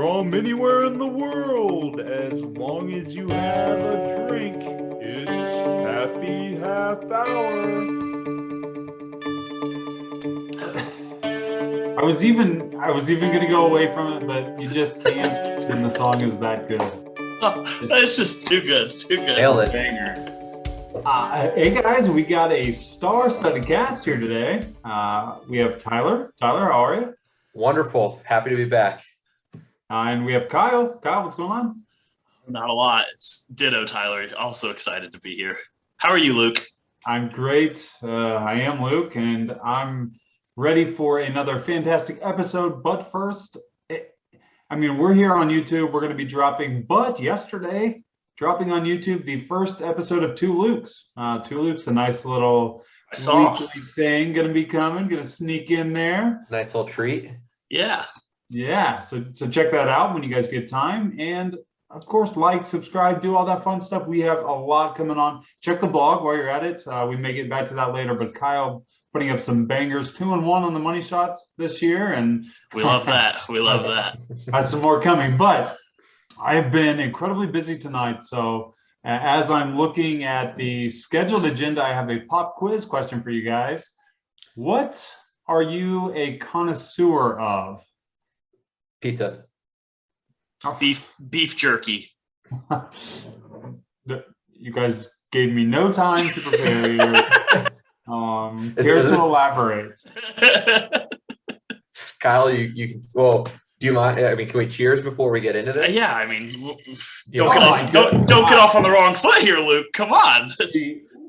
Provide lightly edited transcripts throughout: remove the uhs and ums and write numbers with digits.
from anywhere in the world. As long as you have a drink, it's happy half hour. I was even gonna go away from it, but you just can't when the song is that good. That's just too good. Too good. Nailed it. Banger. Hey guys, we got a star-studded cast here today. We have Tyler. Tyler, how are you? Wonderful. Happy to be back. And we have Kyle. Kyle, what's going on? Not a lot. It's ditto, Tyler. Also excited to be here. How are you, Luke? I'm great. I am Luke, and I'm ready for another fantastic episode. But first, we're here on YouTube. We're going to be dropping, yesterday, dropping on YouTube the first episode of Two Lukes. Two Lukes, a nice little weekly thing going to be coming. Going to sneak in there. Nice little treat. Yeah. Yeah. So check that out when you guys get time. And of course, like, subscribe, do all that fun stuff. We have a lot coming on. Check the blog while you're at it. We may get back to that later, but Kyle putting up some bangers, 2-1 on the money shots this year. And we love that. We love that. Has some more coming, but I've been incredibly busy tonight. So as I'm looking at the scheduled agenda, I have a pop quiz question for you guys. What are you a connoisseur of? Pizza. Beef jerky. You guys gave me no time to prepare here. Here's to elaborate. Kyle, you can. Well, do you mind? Can we cheers before we get into this? Yeah, don't get off on the wrong foot here, Luke. Come on.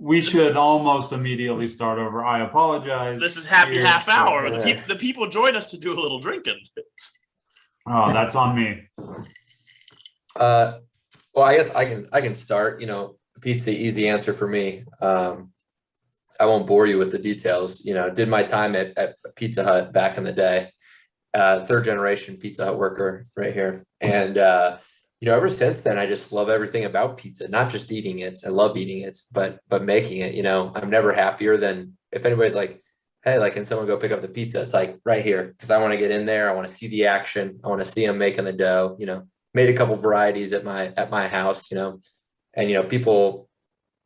We should almost immediately start over. I apologize. This is happy half hour. The people join us to do a little drinking. Oh, that's on me. Well, I guess I can start. Pizza, easy answer for me. I won't bore you with the details. Did my time at Pizza Hut back in the day. Third generation Pizza Hut worker right here. And, ever since then, I just love everything about pizza, not just eating it. I love eating it, but making it. I'm never happier than if anybody's like, hey, can someone go pick up the pizza? It's like right here, because I want to get in there. I want to see the action. I want to see them making the dough. Made a couple varieties at my house. And people.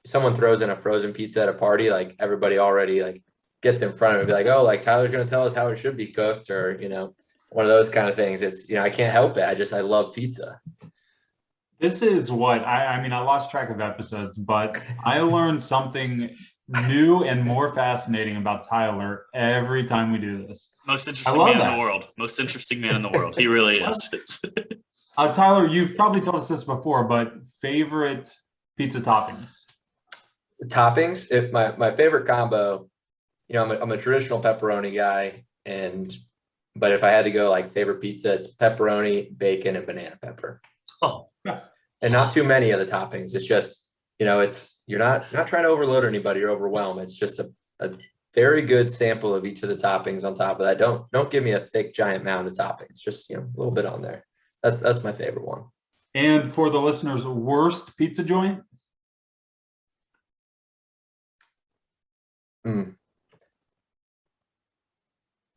Someone throws in a frozen pizza at a party, everybody already gets in front of it and be like, oh, Tyler's going to tell us how it should be cooked, or, one of those kind of things. It's, I can't help it. I love pizza. This is what I lost track of episodes, but I learned something new and more fascinating about Tyler every time we do this. Most interesting man in the world. Most interesting man in the world. He really is. Tyler, you've probably told us this before, but favorite pizza toppings? Toppings, my favorite combo, I'm a traditional pepperoni guy, but if I had to go favorite pizza, it's pepperoni, bacon, and banana pepper. Oh, yeah. And not too many of the toppings. It's just, it's you're not trying to overload anybody or overwhelm. It's just a very good sample of each of the toppings on top of that. Don't give me a thick giant mound of toppings. Just a little bit on there. That's my favorite one. And for the listeners, worst pizza joint?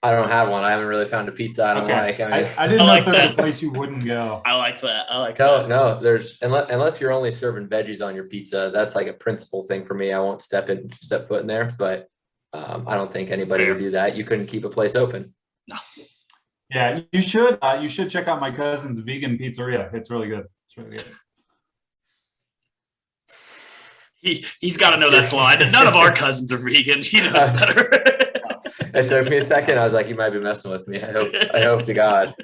I don't have one. I haven't really found a pizza I don't like. I didn't know if there was a place you wouldn't go. I like that. No, there's unless you're only serving veggies on your pizza, that's a principal thing for me. I won't step foot in there, but I don't think anybody would do that. You couldn't keep a place open. No. Yeah, you should. You should check out my cousin's vegan pizzeria. It's really good. It's really good. He's got to know that's why. None of our cousins are vegan. He knows better. It took me a second. I was like, you might be messing with me. I hope to God.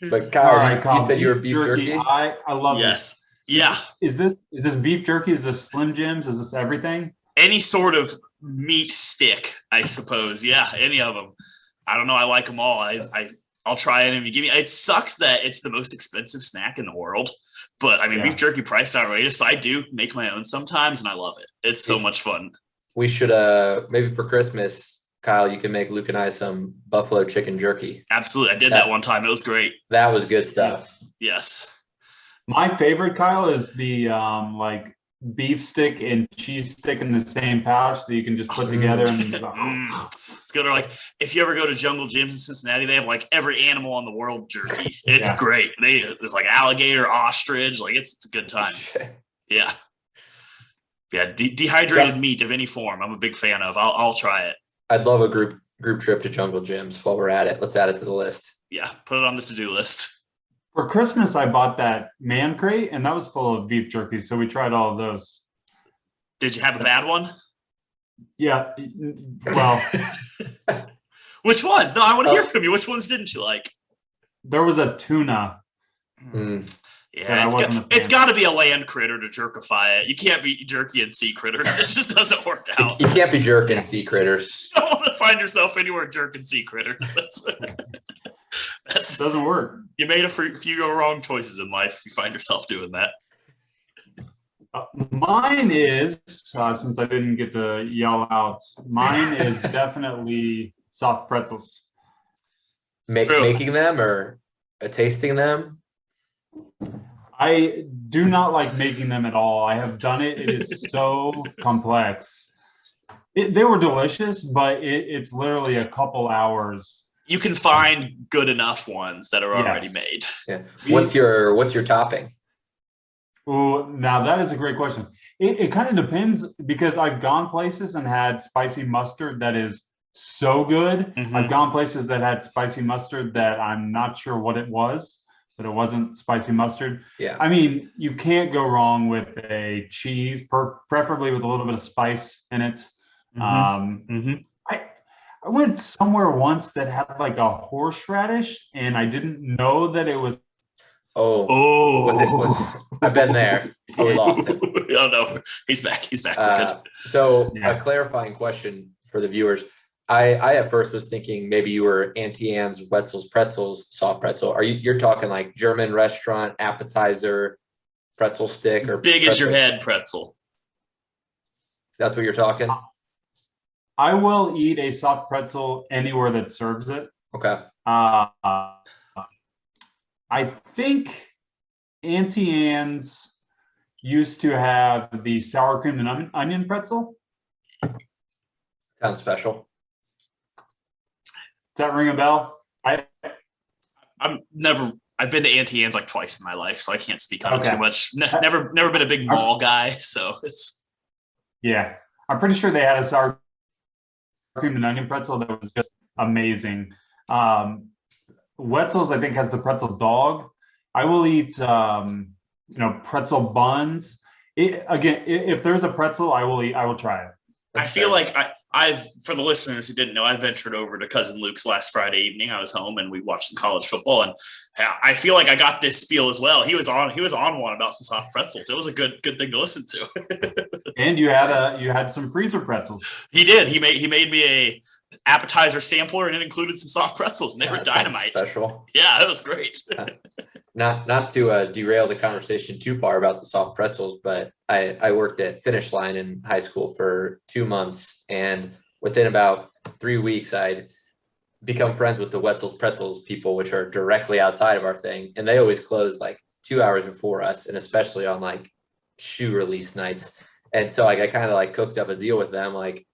But Kyle, you said you were beef jerky. I love yes. This. Yeah. Is this beef jerky? Is this Slim Jims? Is this everything? Any sort of meat stick, I suppose. Yeah, any of them. I don't know. I like them all. I'll try it if you give me. It sucks that it's the most expensive snack in the world. But beef jerky price outrageous. So I do make my own sometimes, and I love it. It's so much fun. We should maybe for Christmas, Kyle, you can make Luke and I some buffalo chicken jerky. Absolutely, I did that one time. It was great. That was good stuff. Yes. My favorite, Kyle, is the beef stick and cheese stick in the same pouch that you can just put together. And Let's go to like, if you ever go to Jungle Gyms in Cincinnati, they have like every animal on the world jerky. It's great. There's like alligator, ostrich, like it's a good time. Yeah. Yeah. Dehydrated meat of any form. I'm a big fan of. I'll try it. I'd love a group trip to Jungle Gyms while we're at it. Let's add it to the list. Yeah. Put it on the to-do list. For Christmas, I bought that man crate, and that was full of beef jerky. So we tried all of those. Did you have a bad one? Yeah. Well, which ones? No, I want to hear from you. Which ones didn't you like? there was a tuna. Yeah, it's got to be a land critter to jerkify it. You can't be jerky and sea critters. It just doesn't work out. You can't be jerking sea critters. You don't want to find yourself anywhere jerking sea critters. That's doesn't work. You made a few wrong choices in life. You find yourself doing that. Mine is, since I didn't get to yell out, mine is definitely soft pretzels. Making them or tasting them? I do not like making them at all. I have done it. It is so complex. They were delicious, but it's literally a couple hours. You can find good enough ones that are already made. Yeah. What's your topping? Oh, now that is a great question. It kind of depends, because I've gone places and had spicy mustard that is so good. Mm-hmm. I've gone places that had spicy mustard that I'm not sure what it was, but it wasn't spicy mustard. Yeah. I mean, you can't go wrong with a cheese, preferably with a little bit of spice in it. I went somewhere once that had like a horseradish, and I didn't know that it was. I've been there. Oh, we lost him. Oh no, he's back. He's back. A clarifying question for the viewers. I at first was thinking maybe you were Auntie Anne's Wetzel's Pretzels soft pretzel. You're talking like German restaurant appetizer pretzel stick or big as your head pretzel? That's what you're talking? I will eat a soft pretzel anywhere that serves it. Okay. I think Auntie Anne's used to have the sour cream and onion pretzel. Sounds special. Does that ring a bell? I've been to Auntie Anne's like twice in my life, so I can't speak on it too much. Never been a big mall guy, so it's. Yeah, I'm pretty sure they had a sour cream and onion pretzel that was just amazing. Wetzel's, I think, has the pretzel dog. I will eat, pretzel buns. If there's a pretzel, I will try it. I feel like I've, for the listeners who didn't know, I ventured over to Cousin Luke's last Friday evening. I was home and we watched some college football, and I feel like I got this spiel as well. He was on one about some soft pretzels. It was a good thing to listen to. And you had some freezer pretzels. He did. He made me a appetizer sampler, and it included some soft pretzels, and they were dynamite. Special. Yeah, it was great. Not to derail the conversation too far about the soft pretzels, but I worked at Finish Line in high school for 2 months, and within about 3 weeks, I'd become friends with the Wetzel's Pretzels people, which are directly outside of our thing, and they always closed like 2 hours before us, and especially on like shoe release nights. And so like I kind of like cooked up a deal with them, like,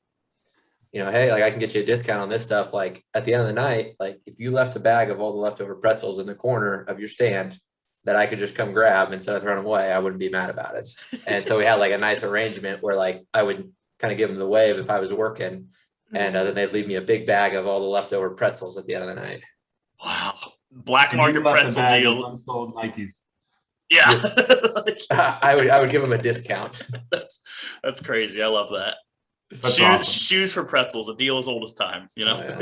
hey, like I can get you a discount on this stuff. Like at the end of the night, like if you left a bag of all the leftover pretzels in the corner of your stand that I could just come grab instead of throwing them away, I wouldn't be mad about it. And so we had like a nice arrangement where like I would kind of give them the wave if I was working, and then they'd leave me a big bag of all the leftover pretzels at the end of the night. Wow. Black market pretzel deal. Unsold Nikes. Yeah. I would give them a discount. That's crazy. I love that. Awesome. Shoes for pretzels, a deal as old as time, Yeah.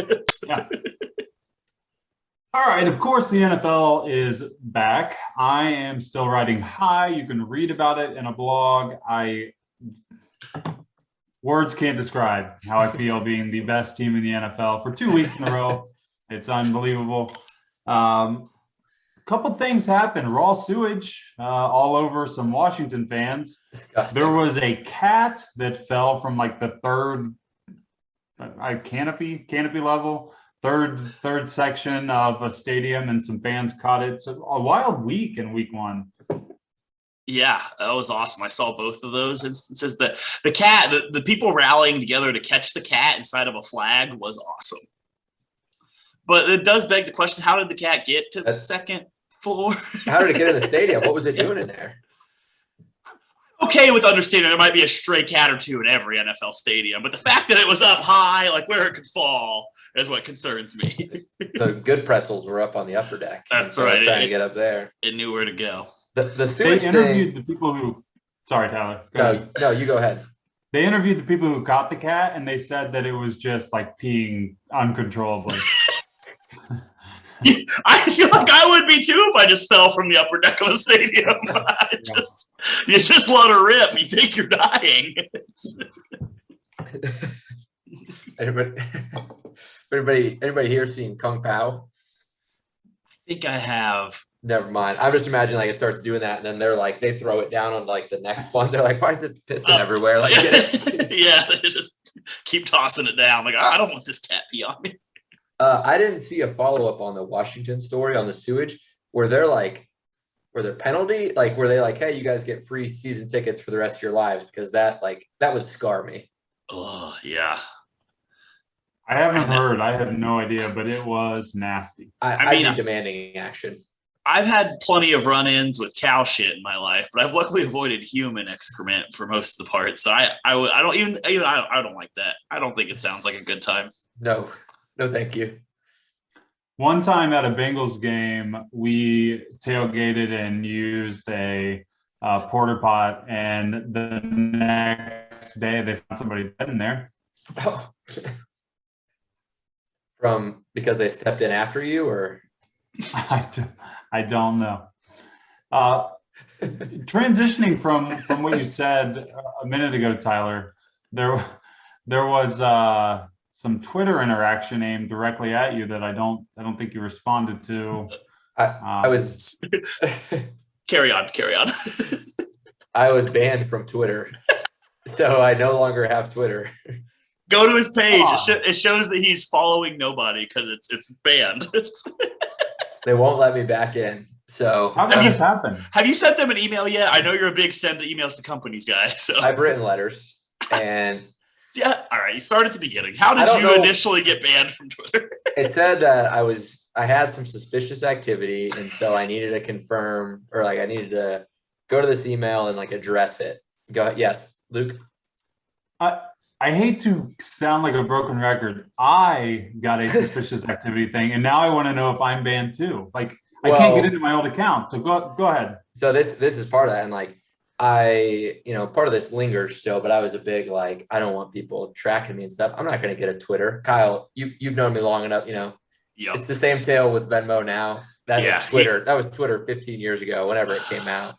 All right. Of course, the NFL is back. I am still riding high. You can read about it in a blog. Words can't describe how I feel being the best team in the NFL for 2 weeks in a row. It's unbelievable. Couple things happened. Raw sewage all over some Washington fans. Disgusting. There was a cat that fell from like the third canopy level, third section of a stadium, and some fans caught it. So a wild week in week one. Yeah, that was awesome. I saw both of those instances. The cat, the people rallying together to catch the cat inside of a flag was awesome. But it does beg the question: how did the cat get to the second floor? How did it get in the stadium? What was it doing in there? Okay, with understanding there might be a stray cat or two in every NFL stadium, but the fact that it was up high, like where it could fall, is what concerns me. The good pretzels were up on the upper deck. That's I was right. trying to get up there. It knew where to go. The They sewage interviewed thing. the people who. Sorry, Tyler. Go ahead. No, you go ahead. They interviewed the people who caught the cat, and they said that it was just like peeing uncontrollably. I feel like I would be too if I just fell from the upper deck of a stadium. You just let her rip. You think you're dying. Anybody here seen Kung Pao? I think I have. Never mind. I'm just imagining like it starts doing that, and then they're like they throw it down on like the next one. They're like, "Why is it pissing everywhere?" Like, get it. Yeah, they just keep tossing it down. Like, I don't want this cat pee on me. I didn't see a follow up on the Washington story on the sewage where they're like, were there penalty? Like, were they like, hey, you guys get free season tickets for the rest of your lives? Because that would scar me. Oh, yeah. I haven't heard. I have no idea, but it was nasty. I'd be demanding action. I've had plenty of run-ins with cow shit in my life, but I've luckily avoided human excrement for most of the part. So I don't like that. I don't think it sounds like a good time. No, thank you. One time at a Bengals game, we tailgated and used a porta pot, and the next day they found somebody dead in there. Oh. Because they stepped in after you, or? I don't know. Transitioning from what you said a minute ago, Tyler, there was some Twitter interaction aimed directly at you that I don't think you responded to. I was carry on. I was banned from Twitter, so I no longer have Twitter. Go to his page. It shows that he's following nobody because it's banned. They won't let me back in. So how did this happen? Have you sent them an email yet? I know you're a big send emails to companies guy. So I've written letters, and yeah. All right, you start at the beginning. How did you initially get banned from Twitter? It said that I had some suspicious activity, and so I needed to confirm, or like I needed to go to this email and like address it. Go ahead. Yes, Luke. I hate to sound like a broken record. I got a suspicious activity thing, and now I want to know if I'm banned too. Like, I can't get into my old account. So go ahead. So this is part of that, and like part of this lingers still. But I was a big like, I don't want people tracking me and stuff. I'm not going to get a Twitter. Kyle, you've known me long enough. Yep. It's the same tale with Venmo now. That was Twitter. That was Twitter 15 years ago, whenever it came out.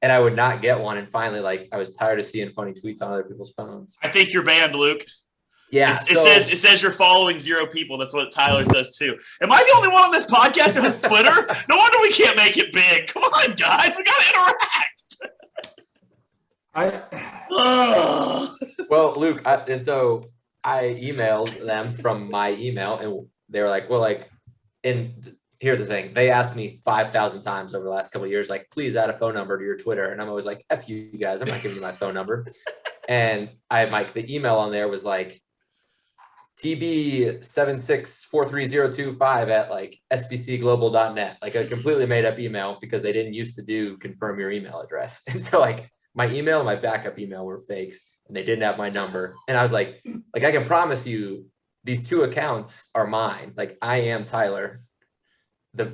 And I would not get one. And finally, like, I was tired of seeing funny tweets on other people's phones. I think you're banned, Luke. Yeah. It says you're following 0 people. That's what Tyler's does too. Am I the only one on this podcast who has Twitter? No wonder we can't make it big. Come on, guys. We got to interact. Well, Luke, so I emailed them from my email, and they were like, well, like, and here's the thing. They asked me 5,000 times over the last couple of years, like, please add a phone number to your Twitter. And I'm always like, F you guys, I'm not giving you my phone number. And the email on there was like TB76430225 at like sbcglobal.net, like a completely made up email because they didn't used to do confirm your email address. And so like my email and my backup email were fakes, and they didn't have my number. And I was like, I can promise you these 2 accounts are mine. Like, I am Tyler. The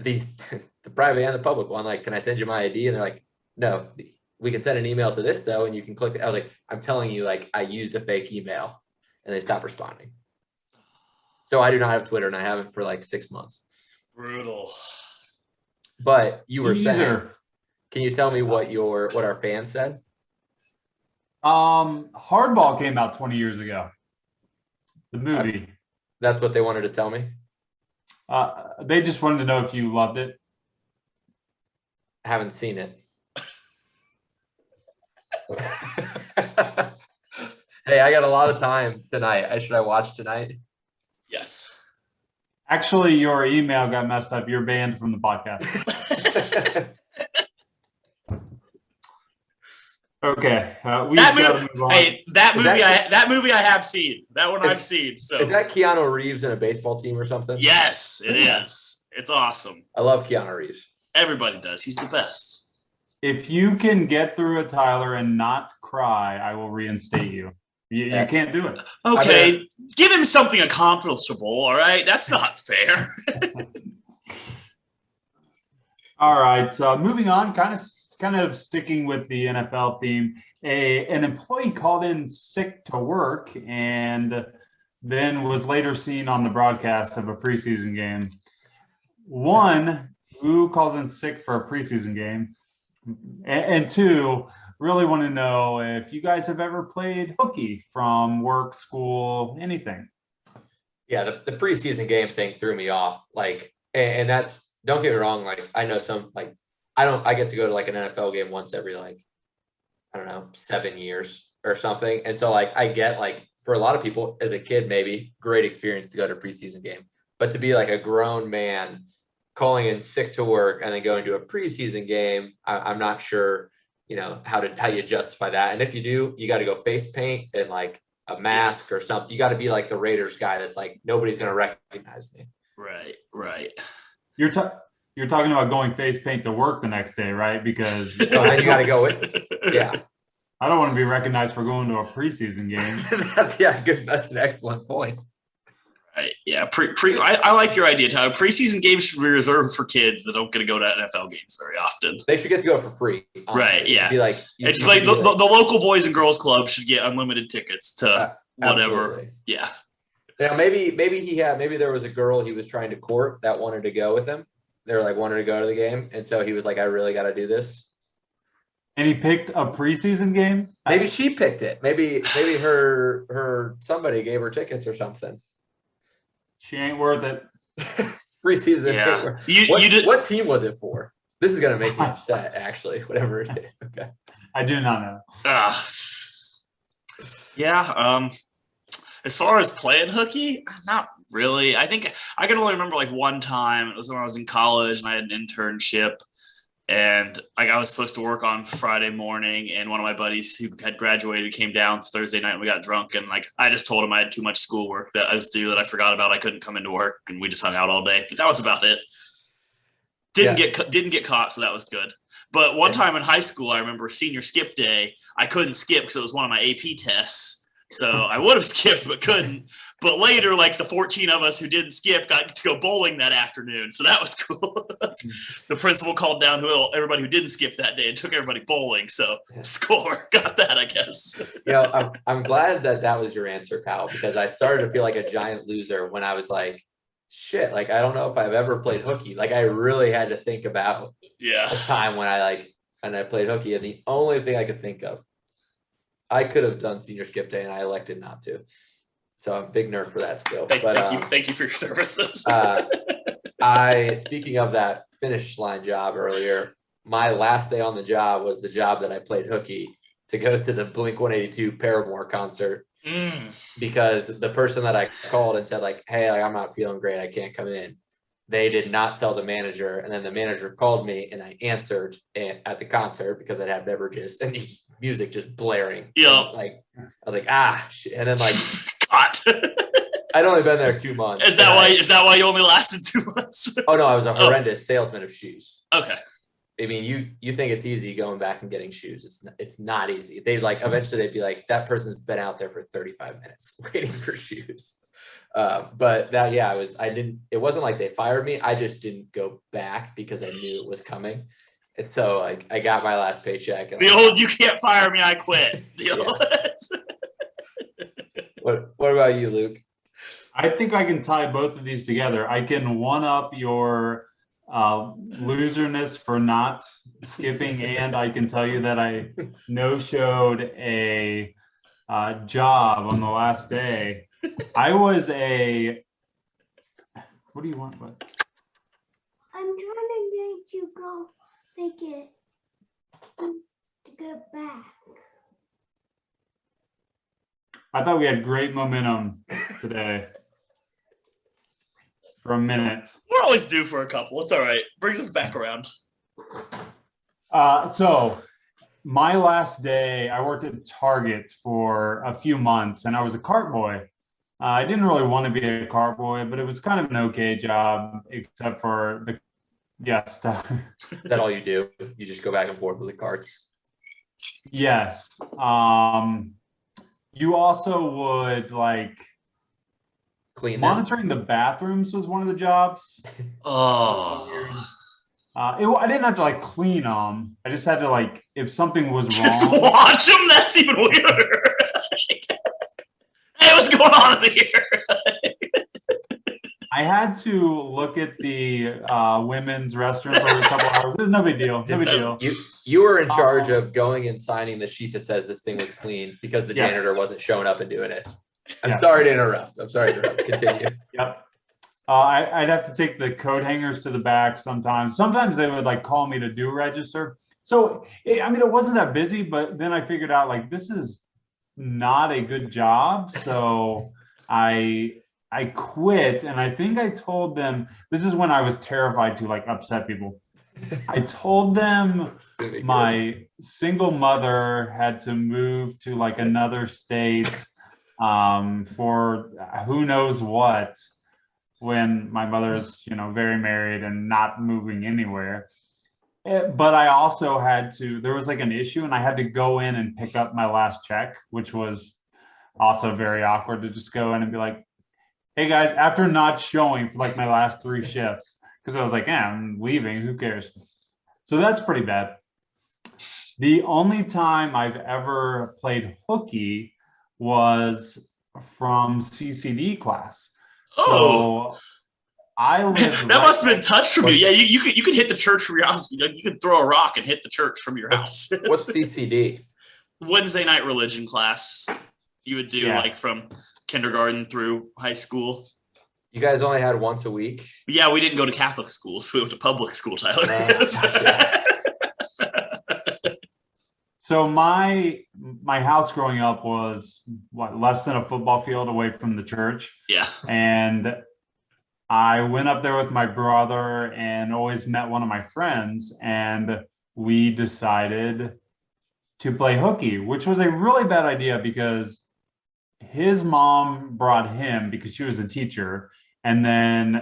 private and the public one, like, can I send you my ID? And they're like, no, we can send an email to this though, and you can click it. I was like, I'm telling you, like, I used a fake email, and they stopped responding. So I do not have Twitter, and I haven't for like 6 months. Brutal. But you were saying, can you tell me what our fans said? Hardball came out 20 years ago. The movie. That's what they wanted to tell me. They just wanted to know if you loved it. I haven't seen it. Hey, I got a lot of time tonight. Should I watch tonight? Yes. Actually, your email got messed up. You're banned from the podcast. Okay, we've That got movie, to move on. hey, that Is movie, that- that movie I have seen. That one Is- I've seen. So Is that Keanu Reeves in a baseball team or something? yes, it Yeah. is. It's awesome. I love Keanu Reeves. Everybody does. He's the best. If you can get through it, Tyler, and not cry, I will reinstate you. You can't do it. Okay, give him something accomplishable. All right, that's not fair. All right, so moving on, kind of sticking with the NFL theme. An employee called in sick to work and then was later seen on the broadcast of a preseason game. One, who calls in sick for a preseason game? And two, really want to know if you guys have ever played hooky from work, school, anything. Yeah, the preseason game thing threw me off. Like, and that's, don't get me wrong. Like, I know some, like, I get to go to like an NFL game once every, like, I don't know, 7 years or something. And so like, I get like, for a lot of people as a kid, maybe great experience to go to a preseason game, but to be like a grown man calling in sick to work and then going to a preseason game, I'm not sure, you know, how you justify that. And if you do, you got to go face paint and like a mask or something. You got to be like the Raiders guy that's like, nobody's going to recognize me. Right. You're talking about going face paint to work the next day, right? Because So then you got to go with, yeah. I don't want to be recognized for going to a preseason game. That's an excellent point. Right. Yeah. I like your idea, Tyler. Preseason games should be reserved for kids that don't get to go to NFL games very often. They should get to go for free. Honestly. Right, yeah. Be like, It's like the local boys and girls club should get unlimited tickets to whatever. Absolutely. Yeah. Now maybe there was a girl he was trying to court that wanted to go with him. They were like wanted to go to the game, and so he was like, I really got to do this. And he picked a preseason game? Maybe she picked it. Maybe her somebody gave her tickets or something. She ain't worth it. Preseason. Yeah. What team was it for? This is gonna make me upset. Actually, whatever it is. Okay. I do not know. Yeah. As far as playing hooky, not really. I think I can only remember like one time. It was when I was in college and I had an internship, and like I was supposed to work on Friday morning, and one of my buddies who had graduated came down Thursday night and we got drunk, and like I just told him I had too much schoolwork that I was due that I forgot about. I couldn't come into work, and we just hung out all day. But that was about it. Didn't get caught, so that was good. But one time in high school, I remember senior skip day. I couldn't skip because it was one of my AP tests. So I would have skipped, but couldn't. But later, like the 14 of us who didn't skip got to go bowling that afternoon. So that was cool. The principal called down to everybody who didn't skip that day and took everybody bowling. So score, got that, I guess. You know, I'm glad that was your answer, Kyle, because I started to feel like a giant loser when I was like, shit, like I don't know if I've ever played hooky. Like I really had to think about a time when I played hooky, and the only thing I could think of, I could have done senior skip day and I elected not to. So I'm a big nerd for that still. Thank you for your services. Speaking of that finish line job earlier, my last day on the job was the job that I played hooky to go to the Blink-182 Paramore concert. Because the person that I called and said like, hey, like, I'm not feeling great, I can't come in. They did not tell the manager, and then the manager called me, and I answered at the concert because I'd had beverages and music just blaring. Yeah, like I was like, shit. And then like, God. I'd only been there 2 months. Is that why you only lasted 2 months? Oh no, I was a horrendous salesman of shoes. Okay. I mean, you think it's easy going back and getting shoes. It's not easy. They like eventually they'd be like, that person's been out there for 35 minutes waiting for shoes. But that, it wasn't like they fired me. I just didn't go back because I knew it was coming. And so like I got my last paycheck. And you can't fire me, I quit. What about you, Luke? I think I can tie both of these together. I can one up your loserness for not skipping, and I can tell you that I no-showed a job on the last day. I was what do you want, bud? I'm trying to make you go make it to get back. I thought we had great momentum today. For a minute. We're always due for a couple. It's all right. Brings us back around. So my last day, I worked at Target for a few months, and I was a cart boy. I didn't really want to be a cart boy, but it was kind of an okay job, except for the yes, Is that all you do? You just go back and forth with the carts? yes. You also would like Clean them? monitoring the bathrooms was one of the jobs. Oh. I didn't have to like clean them. I just had to like if something was Just wrong. watch them? That's even weirder. Hey, what's going on in here? I had to look at the women's restroom for a couple hours. It was no big deal. No big deal. You were in charge of going and signing the sheet that says this thing was clean because the Yes. janitor wasn't showing up and doing it. I'm Yes. sorry to interrupt. Continue. Yep. I'd have to take the coat hangers to the back sometimes. Sometimes they would like call me to do register. So, I mean, it wasn't that busy, but then I figured out like this is not a good job. So I quit, and I think I told them, this is when I was terrified to like upset people. I told them my single mother had to move to like another state for who knows what, when my mother's, very married and not moving anywhere. But I also had to, there was like an issue, and I had to go in and pick up my last check, which was also very awkward to just go in and be like, hey guys, after not showing for like my last 3 shifts, because I was like, I'm leaving, who cares? So that's pretty bad. The only time I've ever played hooky was from CCD class. Oh, So I lived that right must have been touched from you. What's- Yeah, you could hit the church from your house. You could throw a rock and hit the church from your house. What's CCD? Wednesday night religion class? You would do Yeah. like from kindergarten through high school. You guys only had once a week? Yeah, we didn't go to Catholic schools. We went to public school, Tyler. yeah. So my house growing up was less than a football field away from the church. Yeah. And I went up there with my brother and always met one of my friends, and we decided to play hooky, which was a really bad idea because his mom brought him because she was a teacher, and then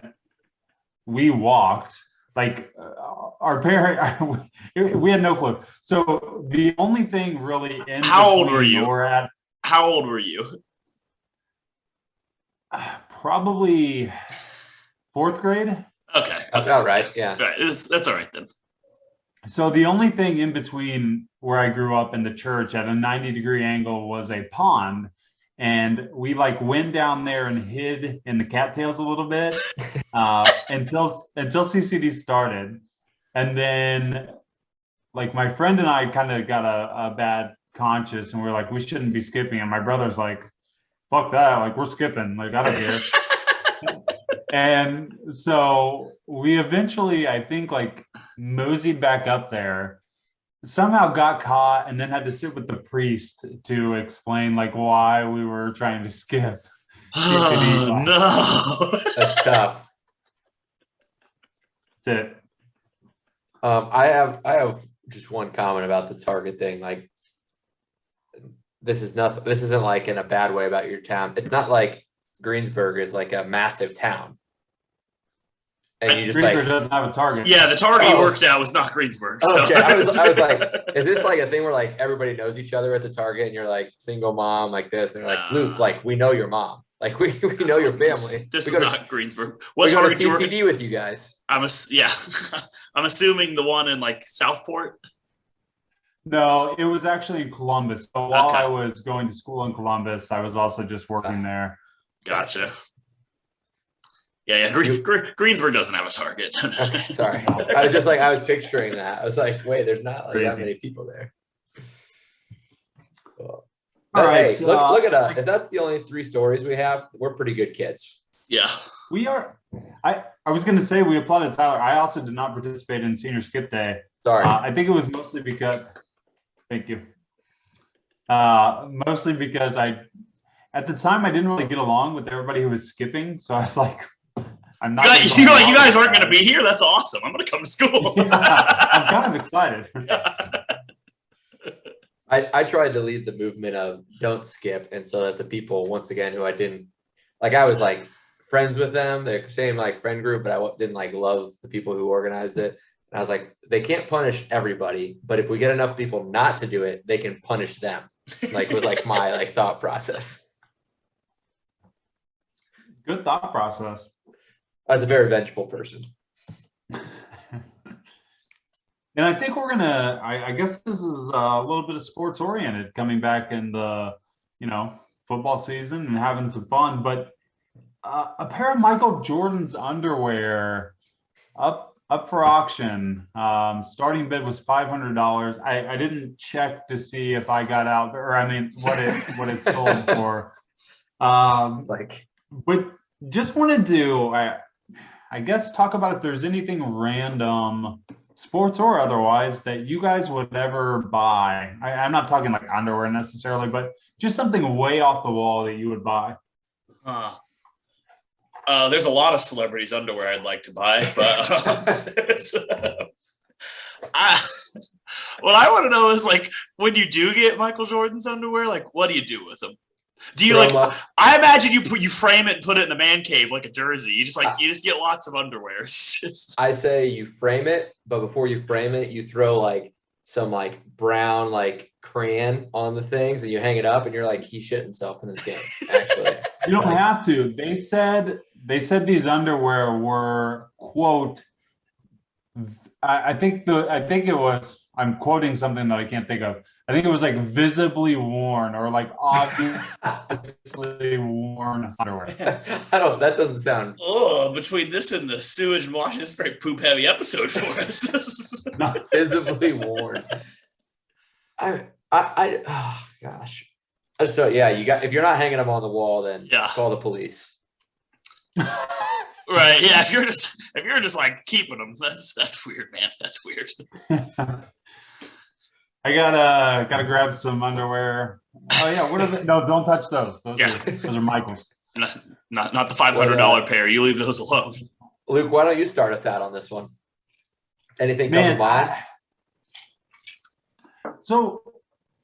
we walked. Like our parent, we had no clue. So the only thing really in How old were between you? NORAD, How old were you? probably 4th grade. Okay. All right. Yeah. All right. That's all right then. So the only thing in between where I grew up and the church at a 90-degree angle was a pond. And we like went down there and hid in the cattails a little bit until CCD started. And then like my friend and I kind of got a bad conscience, and we're like, we shouldn't be skipping. And my brother's like, fuck that. Like, we're skipping. Like, I don't care. And so we eventually, I think, like moseyed back up there, somehow got caught, and then had to sit with the priest to explain like why we were trying to skip. Oh, no. That's tough. That's it. I have just one comment about the Target thing. Like, this isn't like in a bad way about your town. It's not like Greensburg is like a massive town. And you just Greensburg like, doesn't have a Target. Yeah, the target you Oh. worked at was not Greensburg. So. okay. I was like, is this like a thing where like everybody knows each other at the Target, and you're like single mom like this, and you're like, Luke, like we know your mom, like we know your family. This we is go to- not Greensburg. we What go to target you work at? CCD with you guys. Yeah. I'm assuming the one in like Southport. No, it was actually in Columbus. So while Okay. I was going to school in Columbus, I was also just working there. Gotcha. Yeah. Greensburg doesn't have a target. Okay, sorry. I was picturing that. I was like, wait, there's not like that Crazy. many people there. Cool. All But right, hey, look at us. If that's the only 3 stories we have, we're pretty good kids. Yeah. We are. I was going to say we applauded Tyler. I also did not participate in senior skip day. Sorry. I think it was mostly because. Thank you. Mostly because at the time I didn't really get along with everybody who was skipping, so I was like, I'm not. gonna go You along guys with aren't going to that. be here. That's awesome. I'm going to come to school. Yeah, I'm kind of excited. I tried to lead the movement of don't skip, and so that the people once again who I didn't like, I was like friends with them. They're same like friend group, but didn't like love the people who organized it. And I was like, they can't punish everybody, but if we get enough people not to do it, they can punish them. Like was like my like thought process. Good thought process. I was a very vengeful person. And I think we're gonna. I guess this is a little bit of sports oriented, coming back in the, football season and having some fun. But a pair of Michael Jordan's underwear up for auction. Starting bid was $500. I didn't check to see if I got out, or I mean, what it sold for. But just wanted to, I guess, talk about if there's anything random, sports or otherwise, that you guys would ever buy. I'm not talking like underwear necessarily, but just something way off the wall that you would buy. There's a lot of celebrities' underwear I'd like to buy, but what I want to know is, like, when you do get Michael Jordan's underwear, like, what do you do with them? Do you I imagine you frame it and put it in the man cave like a jersey. You just get lots of underwear. I say you frame it, but before you frame it, you throw like some like brown like crayon on the things and you hang it up and you're like, he shit himself in this game. Actually, you don't have to. They said these underwear were, quote, I think it was, I'm quoting something that I can't think of. I think it was like visibly worn or like obviously worn underwear. That doesn't sound. Oh, between this and the sewage and washing, it's a very poop heavy episode for us. Visibly worn. Oh gosh. I just don't, yeah, if you're not hanging them on the wall, then call the police. Right. Yeah. If you're just like keeping them, that's weird, man. That's weird. I gotta grab some underwear. Oh yeah, what are they? No, don't touch those. Those are Michael's. Not the $500 pair. You leave those alone. Luke, why don't you start us out on this one? Anything come to mind? So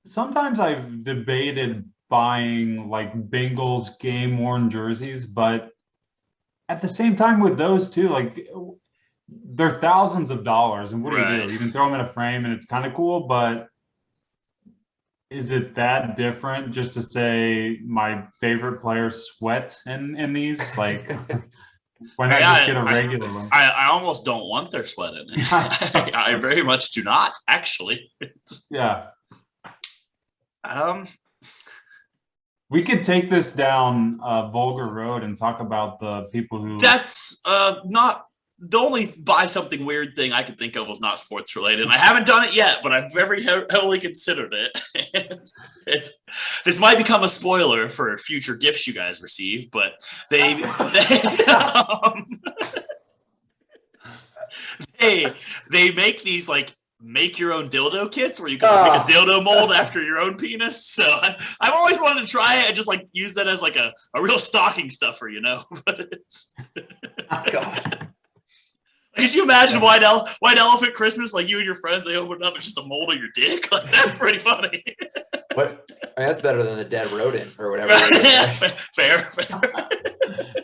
sometimes I've debated buying like Bengals game worn jerseys, but at the same time with those too, like they're thousands of dollars, and what do you do? You can throw them in a frame and it's kind of cool, but is it that different just to say my favorite players sweat in these? Like, why not just get a regular one? I almost don't want their sweat in it. I very much do not, actually. Yeah. We could take this down Vulgar Road and talk about the people who. That's not. The only buy something weird thing I could think of was not sports related. And I haven't done it yet, but I've very heavily considered it. This might become a spoiler for future gifts you guys receive, but they make these like make your own dildo kits where you can make a dildo mold after your own penis. So I've always wanted to try it and just like use that as like a real stocking stuffer, But it's God. Could you imagine White Elephant Christmas? Like you and your friends, they open up, it's just a mold of your dick. Like that's pretty funny. What? I mean, that's better than the dead rodent or whatever. Yeah, fair.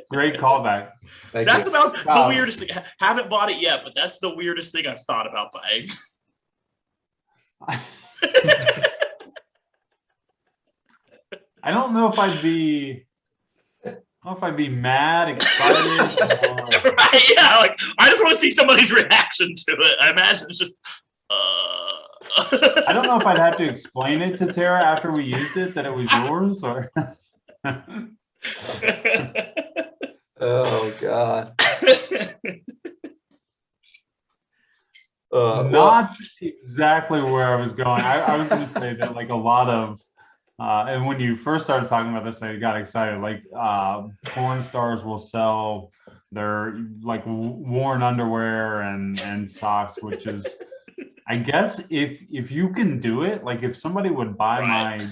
Great callback. That's about the weirdest thing. Haven't bought it yet, but that's the weirdest thing I've thought about buying. I don't know if I'd be mad, excited. Right, yeah, like I just want to see somebody's reaction to it. I imagine it's just I don't know if I'd have to explain it to Tara after we used it that it was yours or Oh God. Not exactly where I was going. I was going to say that like a lot of and when you first started talking about this, I got excited. Like porn stars will sell their like worn underwear and socks, which is, I guess, if you can do it, like if somebody would buy my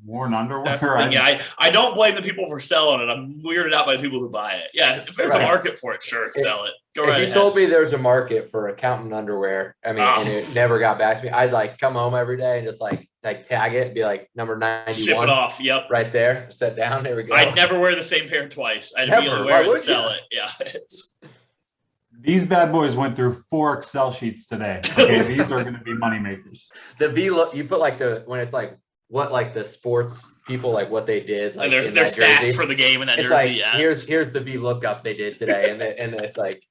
worn underwear. That's the thing. Yeah, I don't blame the people for selling it. I'm weirded out by the people who buy it. Yeah, if there's a Right. market for it, sure, sell it. Go If right you ahead. told me there's a market for accountant underwear, I mean, and Oh. it never got back to me, I'd like come home every day and just like tag it, be like number Ship it 91 off. Yep. right there, sit down, there we go. I'd never wear the same pair twice. I'd Never. immediately Why wear it and would sell ya? it. Yeah. It's These bad boys went through 4 Excel sheets today. Okay, these are going to be money makers. The V look, you put like when it's like what like the sports people like what they did like and there's in there's that stats jersey. for the game in that It's jersey. like Yeah. here's the V lookup they did today, and it's like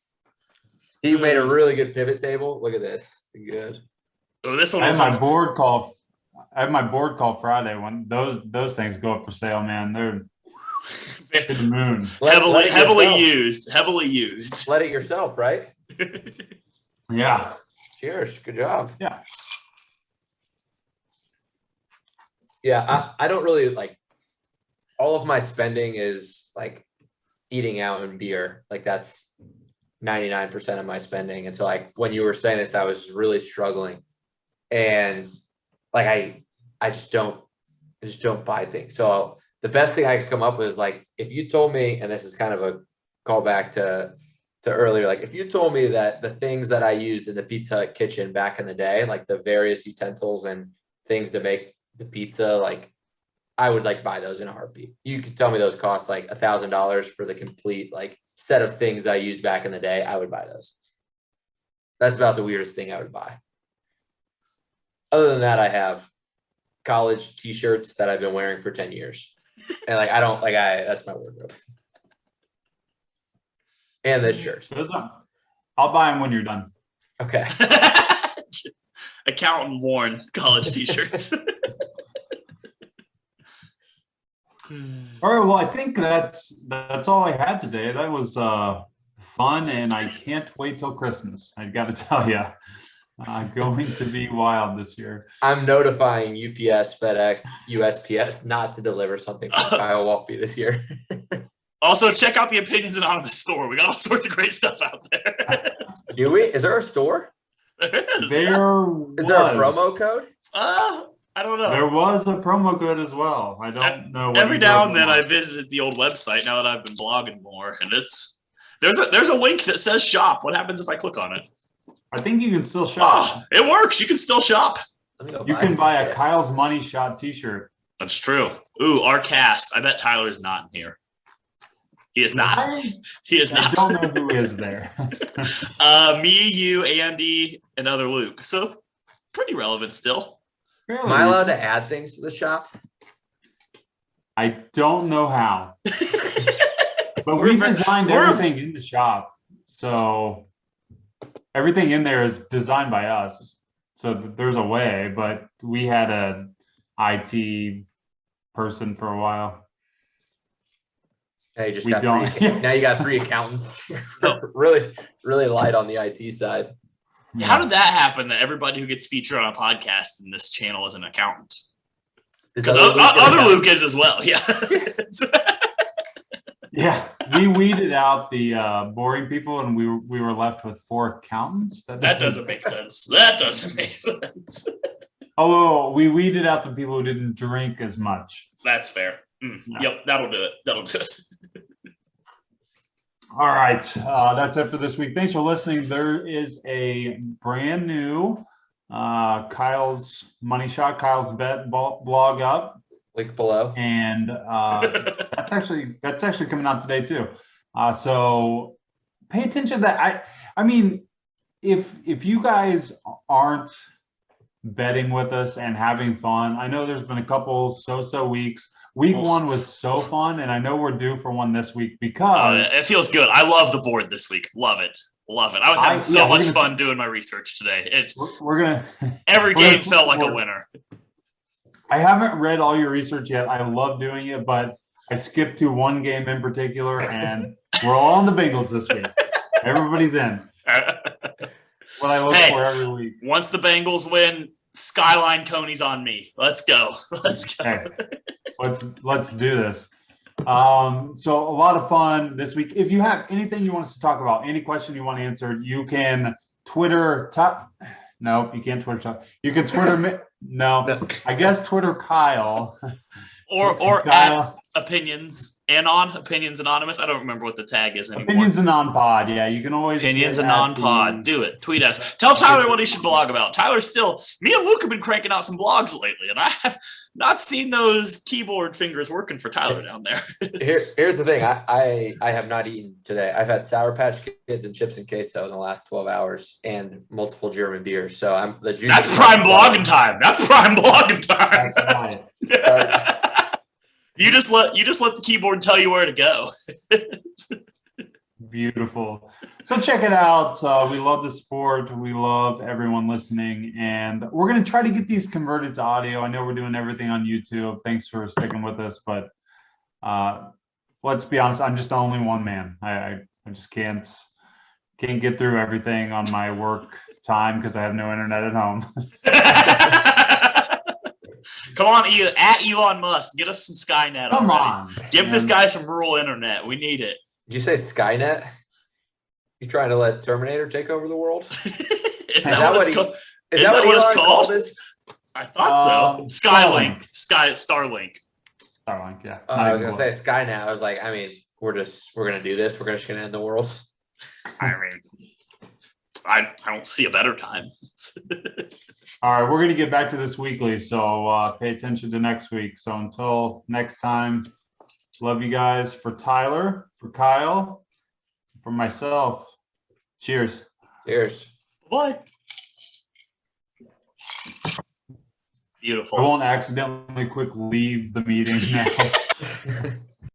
he made a really good pivot table. Look at this, good. Oh, this one I had was my board call. I had my board call Friday when those things go up for sale, man. They're to the moon. Let it heavily yourself. used. Heavily used. Let it yourself, right? Yeah. Cheers, good job. Yeah. Yeah, I don't really like all of my spending is like eating out and beer. Like that's 99% of my spending. And so like when you were saying this, I was really struggling. And like I just don't buy things. So the best thing I could come up with is like if you told me, and this is kind of a callback to earlier, like if you told me that the things that I used in the Pizza Hut kitchen back in the day, like the various utensils and things to make the pizza, like I would like buy those in a heartbeat. You could tell me those cost like $1,000 for the complete like set of things I used back in the day. I would buy those. That's about the weirdest thing I would buy. Other than that, I have college t-shirts that I've been wearing for 10 years. And like, that's my wardrobe. And this shirt. I'll buy them when you're done. Okay. Accountant worn college t-shirts. All right. Well, I think that's all I had today. That was fun, and I can't wait till Christmas. I got to tell you, going to be wild this year. I'm notifying UPS, FedEx, USPS not to deliver something from Kyle Walkby this year. Also, check out the Opinions Anonymous store. We got all sorts of great stuff out there. Do we? Is there a store? There is. Is there a promo code? I don't know. There was a promo code as well. I don't know. what Every you now wrote and then I on. visit the old website now that I've been blogging more, and there's a link that says shop. What happens if I click on it? I think you can still shop. Oh, it works. You can still shop. Let me go You can buy some a shit. Kyle's Money Shot T-shirt. That's true. Ooh, our cast. I bet Tyler's not in here. He is not. He is I not. don't know who is there. Me, you, Andy, and other Luke. So pretty relevant still. Am I allowed to add things to the shop? I don't know how, but we We're- designed we're- everything in the shop, so everything in there is designed by us. So there's a way, but we had a IT person for a while. Now you just We got don't. now you got 3 accountants. really light on the IT side. How did that happen that everybody who gets featured on a podcast in this channel is an accountant? Because other Luke is as well. Yeah. Yeah, we weeded out the boring people, and we were left with 4 accountants. That doesn't make sense. That doesn't make sense. Oh, we weeded out the people who didn't drink as much. That's fair. Yeah. Yep, that'll do it. That'll do it. All right, that's it for this week. Thanks for listening. There is a brand new Kyle's Money Shot, Kyle's Bet blog up, Link below. and that's actually coming out today too. So pay attention to that. I mean, if you guys aren't betting with us and having fun, I know there's been a couple so weeks. Week 1 was so fun, and I know we're due for one this week because It feels good. I love the board this week. Love it. Love it. I was having so we're much gonna- fun doing my research today. we're gonna. Every we're game gonna- felt like a we're- winner. I haven't read all your research yet. I love doing it, but I skipped to one game in particular, and we're all on the Bengals this week. Everybody's in. What I look Hey. for every week. Once the Bengals win, Skyline Coney's on me. Let's go. Let's go. Okay, let's do this. So a lot of fun this week. If you have anything you want us to talk about, any question you want answered, you can Twitter Nope, you can't Twitter. You can Twitter me. No, I guess Twitter Kyle. Or at Kyle. Opinions Anonymous. I don't remember what the tag is anymore. Opinions Anon Pod. Yeah, you can always Opinions get Anon at Pod. the- Do it. Tweet us. Tell Tyler what he should blog about. Tyler's still. Me and Luke have been cranking out some blogs lately, and I have not seen those keyboard fingers working for Tyler down there. Here's the thing. I have not eaten today. I've had Sour Patch Kids and chips and queso in the last 12 hours and multiple German beers. So I'm the juice. That's prime blogging time. That's prime blogging time. That's right. You just let the keyboard tell you where to go. Beautiful. So check it out. We love the sport. We love everyone listening, and we're gonna try to get these converted to audio. I know we're doing everything on YouTube. Thanks for sticking with us, but let's be honest. I'm just only one man. I just can't get through everything on my work time because I have no internet at home. Come on, at Elon Musk, get us some Skynet. Come already. on. Give this man. guy some rural internet. We need it. Did you say Skynet? You trying to let Terminator take over the world? Is that what it's called? Is Is that that what what it's Elon called? called it? I thought so. Skylink. Starlink. Starlink, yeah. I was gonna say Skynet. I was like, I mean, we're gonna do this. We're just gonna end the world. I mean, I don't see a better time. All right, we're going to get back to this weekly, so pay attention to next week. So until next time, love you guys. For Tyler, for Kyle, for myself, cheers. Cheers. Bye. I Beautiful. won't accidentally quick leave the meeting now.